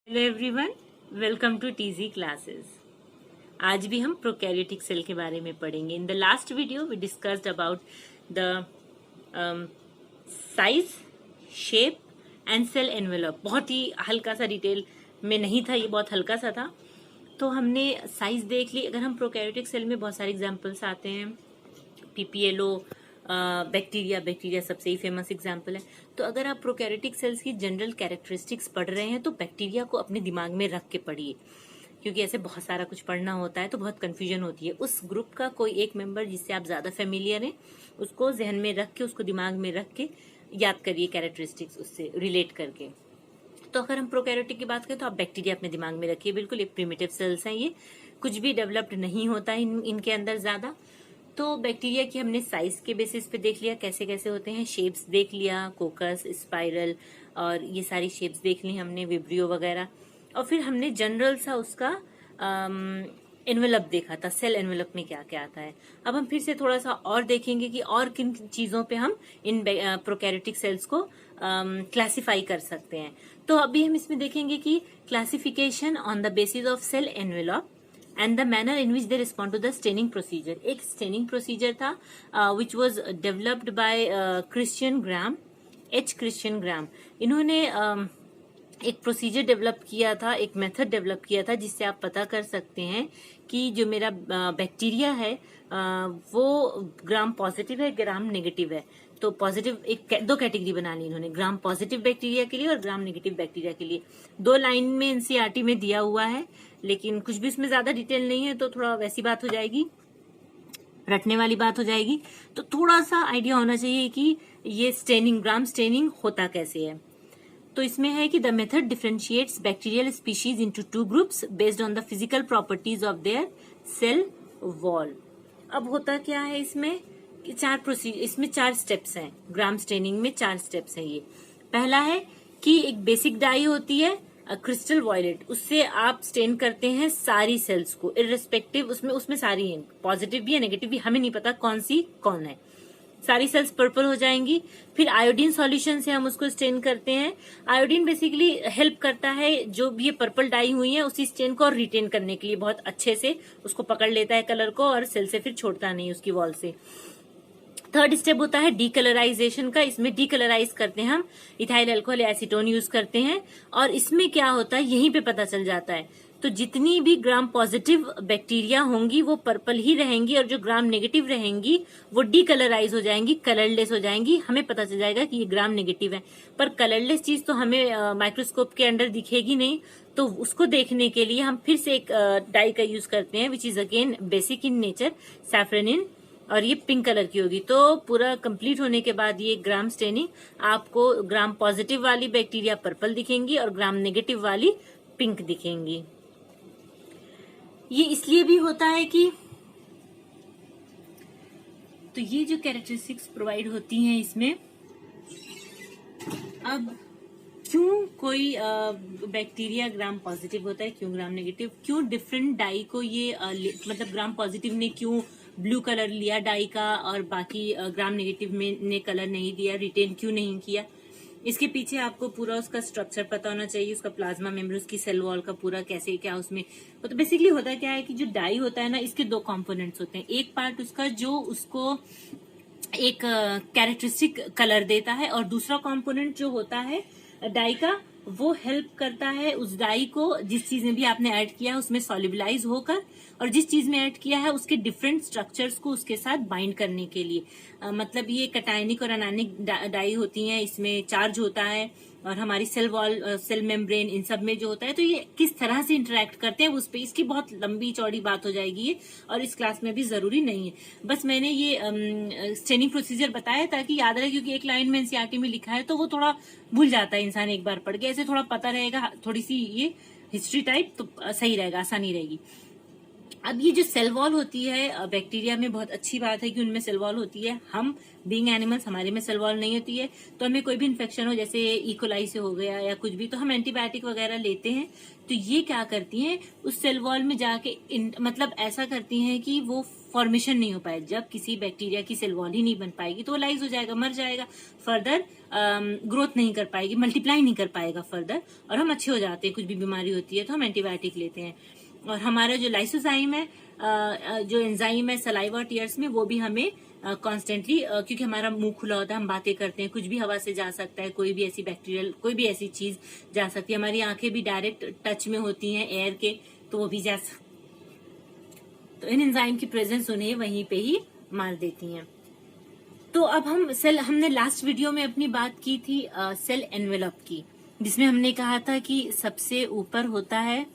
Hello everyone, welcome to TG classes. आज भी हम प्रोकैरियोटिक सेल के बारे में पढ़ेंगे। In the last video we discussed about the size, shape and cell envelope. बहुत ही हल्का सा, डिटेल में नहीं था, ये बहुत हल्का सा था। तो हमने साइज देख ली। अगर हम प्रोकैरियोटिक सेल में बहुत सारे एग्जाम्पल्स आते हैं, पीपीएलओ, बैक्टीरिया सबसे ही फेमस एग्जाम्पल है। तो अगर आप प्रोकैरियोटिक सेल्स की जनरल कैरेक्टरिस्टिक्स पढ़ रहे हैं तो बैक्टीरिया को अपने दिमाग में रख के पढ़िए, क्योंकि ऐसे बहुत सारा कुछ पढ़ना होता है तो बहुत कंफ्यूजन होती है। उस ग्रुप का कोई एक मेंबर जिससे आप ज्यादा फेमिलियर हैं, उसको जहन में रख के, उसको दिमाग में रख के याद करिए कैरेक्टरिस्टिक्स उससे रिलेट करके। तो अगर हम प्रोकैरियोटिक की बात करें तो आप बैक्टीरिया अपने दिमाग में रखिए। बिल्कुल एक प्रिमिटिव सेल्स हैं, ये कुछ भी डेवलप्ड नहीं होता है इनके अंदर ज्यादा। तो बैक्टीरिया की हमने साइज के बेसिस पे देख लिया कैसे कैसे होते हैं, शेप्स देख लिया, कोकस, स्पाइरल और ये सारी शेप्स देख ली हमने, विब्रियो वगैरह। और फिर हमने जनरल सा उसका एनवेलप देखा था, सेल एनवेलप में क्या क्या आता है। अब हम फिर से थोड़ा सा और देखेंगे कि और किन चीजों पे हम इन प्रोकैरियोटिक सेल्स को क्लासिफाई कर सकते हैं। तो अभी हम इसमें देखेंगे कि classification on the basis of cell envelope and the manner in which they respond to the staining procedure। एक staining procedure था which was developed by Christian Graham, Christian Graham। इन्होंने एक प्रोसीजर डेवलप किया था, एक मेथड डेवलप किया था जिससे आप पता कर सकते हैं कि जो मेरा बैक्टीरिया है वो ग्राम पॉजिटिव है, ग्राम नेगेटिव है। तो पॉजिटिव दो कैटेगरी बना ली इन्होंने, ग्राम पॉजिटिव बैक्टीरिया के लिए और ग्राम नेगेटिव बैक्टीरिया के लिए। दो लाइन में एनसीईआरटी में दिया हुआ है, लेकिन कुछ भी उसमें ज्यादा डिटेल नहीं है, तो थोड़ा वैसी बात हो जाएगी, रटने वाली बात हो जाएगी। तो थोड़ा सा आइडिया होना चाहिए कि ये स्टेनिंग, ग्राम स्टेनिंग होता कैसे है। तो इसमें है कि the method differentiates bacterial species into two groups based on the physical properties of their cell wall. अब होता क्या है इसमें कि इसमें 4 स्टेप्स हैं। ग्राम स्टेनिंग में 4 स्टेप्स हैं। ये पहला है कि एक बेसिक डाई होती है क्रिस्टल वॉयलेट, उससे आप स्टेन करते हैं सारी सेल्स को, इररिस्पेक्टिव, उसमें सारी हैं, पॉजिटिव भी है नेगेटिव भी, हमें नहीं पता कौन सी कौन है, सारी सेल्स पर्पल हो जाएंगी। फिर आयोडीन सॉल्यूशन से हम उसको स्टेन करते हैं। आयोडीन बेसिकली हेल्प करता है जो भी ये पर्पल डाई हुई है उसी स्टेन को और रिटेन करने के लिए, बहुत अच्छे से उसको पकड़ लेता है कलर को और सेल से फिर छोड़ता नहीं उसकी वॉल से। थर्ड स्टेप होता है डीकलराइजेशन का। इसमें डीकलराइज करते हैं हम, इथाइल अल्कोहल एसीटोन यूज करते हैं, और इसमें क्या होता है यहीं पे पता चल जाता है। तो जितनी भी ग्राम पॉजिटिव बैक्टीरिया होंगी वो पर्पल ही रहेंगी, और जो ग्राम नेगेटिव रहेंगी वो डीकलराइज हो जाएंगी, कलरलेस हो जाएंगी। हमें पता चल जाएगा कि ये ग्राम नेगेटिव है, पर कलरलेस चीज तो हमें माइक्रोस्कोप के अंडर दिखेगी नहीं। तो उसको देखने के लिए हम फिर से एक डाई का यूज करते हैं which is again basic in nature, safranin, और ये पिंक कलर की होगी। तो पूरा कंप्लीट होने के बाद ये ग्राम स्टेनिंग आपको ग्राम पॉजिटिव वाली बैक्टीरिया पर्पल दिखेंगी और ग्राम नेगेटिव वाली पिंक दिखेंगी। ये इसलिए भी होता है कि तो ये जो कैरेक्टरिस्टिक्स प्रोवाइड होती हैं इसमें, अब क्यों कोई बैक्टीरिया ग्राम पॉजिटिव होता है, क्यों ग्राम नेगेटिव, क्यों डिफरेंट डाई को ये मतलब ग्राम पॉजिटिव ने क्यों ब्लू कलर लिया डाई का और बाकी ग्राम नेगेटिव में ने कलर नहीं दिया, रिटेन क्यों नहीं किया, इसके पीछे आपको पूरा उसका स्ट्रक्चर पता होना चाहिए, उसका प्लाज्मा मेम्ब्रेन, उसकी सेल वॉल का पूरा कैसे क्या उसमें। तो बेसिकली होता क्या है कि जो डाई होता है ना, इसके 2 कंपोनेंट्स होते हैं। एक पार्ट उसका जो उसको एक कैरेक्टरिस्टिक कलर देता है, और दूसरा कंपोनेंट जो होता है डाई का वो हेल्प करता है उस डाई को, जिस चीज में भी आपने ऐड किया है उसमें सॉल्युबलाइज होकर, और जिस चीज में ऐड किया है उसके डिफरेंट स्ट्रक्चर्स को उसके साथ बाइंड करने के लिए। मतलब ये कैटायनिक और अनायनिक डाई होती हैं, इसमें चार्ज होता है, और हमारी सेल वॉल, सेल मेम्ब्रेन, इन सब में जो होता है, तो ये किस तरह से इंटरेक्ट करते हैं उस पे, इसकी बहुत लंबी चौड़ी बात हो जाएगी ये, और इस क्लास में भी जरूरी नहीं है। बस मैंने ये स्टेनिंग प्रोसीजर बताया ताकि याद रहे, क्योंकि एक लाइन में एनसीईआरटी में लिखा है तो वो थोड़ा भूल जाता है इंसान एक बार पढ़ के। ऐसे थोड़ा पता रहेगा, थोड़ी सी ये हिस्ट्री टाइप, तो सही रहेगा, आसानी रहेगी। अब ये जो सेल वॉल होती है बैक्टीरिया में, बहुत अच्छी बात है कि उनमें सेल वॉल होती है। हम बीइंग एनिमल्स, हमारे में सेल वॉल नहीं होती है, तो हमें कोई भी इन्फेक्शन हो, जैसे इकोलाई से हो गया या कुछ भी, तो हम एंटीबायोटिक वगैरह लेते हैं। तो ये क्या करती हैं, उस सेल वॉल में जाके मतलब ऐसा करती हैं कि वो फॉर्मेशन नहीं हो पाए। जब किसी बैक्टीरिया की सेल वॉल ही नहीं बन पाएगी तो वो लाइज हो जाएगा, मर जाएगा, फर्दर ग्रोथ नहीं कर पाएगी, मल्टीप्लाई नहीं कर पाएगा फर्दर, और हम अच्छे हो जाते हैं। कुछ भी बीमारी होती है तो हम एंटीबायोटिक लेते हैं। और हमारा जो लाइसोजाइम है, जो एंजाइम है सलाइवा टीयर्स में, वो भी हमें कॉन्स्टेंटली, क्योंकि हमारा मुंह खुला होता है, हम बातें करते हैं, कुछ भी हवा से जा सकता है, कोई भी ऐसी बैक्टीरियल, कोई भी ऐसी चीज जा सकती है। हमारी आंखें भी डायरेक्ट टच में होती हैं एयर के, तो वो भी जा सकती, तो इन एंजाइम की प्रेजेंस उन्हें वहीं पे ही मार देती हैं। तो अब हमने लास्ट वीडियो में अपनी बात की थी सेल एनवेलप की, जिसमें हमने कहा था कि सबसे ऊपर होता है,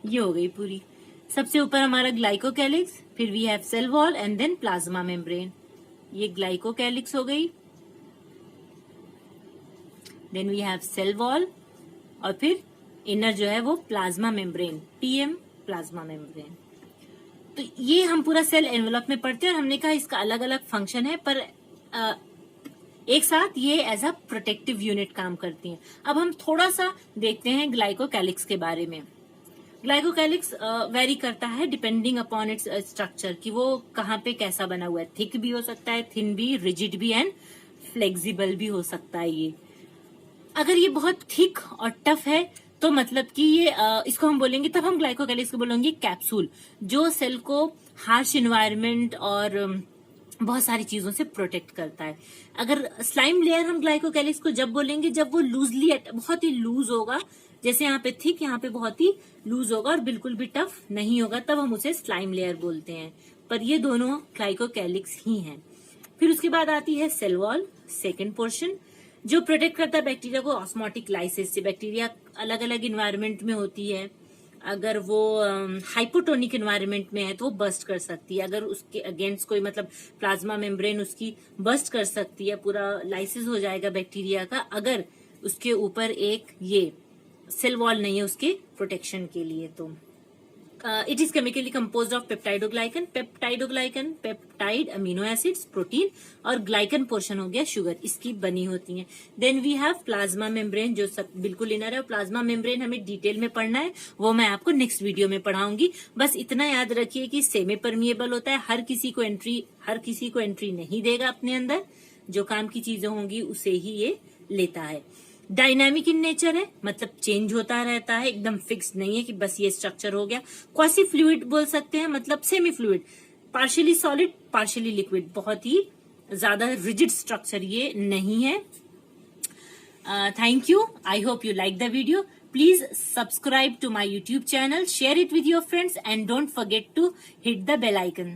ये हो गई पूरी, सबसे ऊपर हमारा ग्लाइकोकैलिक्स, फिर we have cell wall and then plasma membrane. ये ग्लाइकोकैलिक्स हो गई, then we have cell wall, और फिर इनर जो है वो plasma membrane, PM plasma membrane. तो ये हम पूरा सेल एनवेलप में पढ़ते हैं, और हमने कहा इसका अलग अलग फंक्शन है, पर एक साथ ये एज अ प्रोटेक्टिव यूनिट काम करती हैं। अब हम थोड़ा सा देखते हैं ग्लाइकोकैलिक्स के बारे में। ग्लाइकोकैलिक्स वेरी करता है डिपेंडिंग अपॉन इट्स स्ट्रक्चर, कि वो कहाँ पे कैसा बना हुआ है। थिक भी हो सकता है, थिन भी, रिजिड भी, एंड फ्लेक्सिबल भी हो सकता है। ये अगर ये बहुत थिक और टफ है तो मतलब कि ये इसको हम बोलेंगे, तब हम ग्लाइकोकैलिक्स को बोलेंगे कैप्सूल, जो सेल को हार्श इन्वायरमेंट और बहुत सारी चीजों से प्रोटेक्ट करता है। अगर स्लाइम लेयर हम ग्लाइकोकैलिक्स को जब बोलेंगे, जब वो लूजली, बहुत ही लूज होगा, जैसे यहाँ पे थिक, यहाँ पे बहुत ही लूज होगा और बिल्कुल भी टफ नहीं होगा, तब हम उसे स्लाइम लेयर बोलते हैं। पर ये दोनों ग्लाइकोकैलिक्स ही हैं। फिर उसके बाद आती है सेल वॉल, सेकेंड पोर्शन, जो प्रोटेक्ट करता है बैक्टीरिया को ऑस्मोटिक लाइसिस से। बैक्टीरिया अलग अलग इन्वायरमेंट में होती है, अगर वो हाइपोटोनिक इन्वायरमेंट में है तो वो बस्ट कर सकती है। अगर उसके अगेंस्ट कोई, मतलब प्लाज्मा मेम्ब्रेन उसकी बस्ट कर सकती है, पूरा लाइसिस हो जाएगा बैक्टीरिया का, अगर उसके ऊपर एक ये सेल वॉल नहीं है उसके प्रोटेक्शन के लिए। तो it is chemically composed of peptidoglycan, peptide amino acids, protein, और ग्लाइकन पोर्शन हो गया शुगर, इसकी बनी होती है। Then we have plasma membrane, जो सब बिल्कुल इनर है। प्लाज्मा मेम्ब्रेन हमें डिटेल में पढ़ना है, वो मैं आपको नेक्स्ट वीडियो में पढ़ाऊंगी। बस इतना याद रखिए कि सेमी परमिएबल होता है, हर किसी को एंट्री नहीं देगा अपने अंदर, जो काम की चीजें होंगी उसे ही ये लेता है। डायनामिक इन नेचर है, मतलब चेंज होता रहता है, एकदम फिक्स नहीं है कि बस ये स्ट्रक्चर हो गया। क्वासी फ्लूइड बोल सकते हैं, मतलब semi fluid, partially solid partially liquid, बहुत ही ज्यादा रिजिड स्ट्रक्चर ये नहीं है। Thank you, I hope you like the video. Please subscribe to my YouTube channel, share it with your friends, and don't forget to hit the bell icon.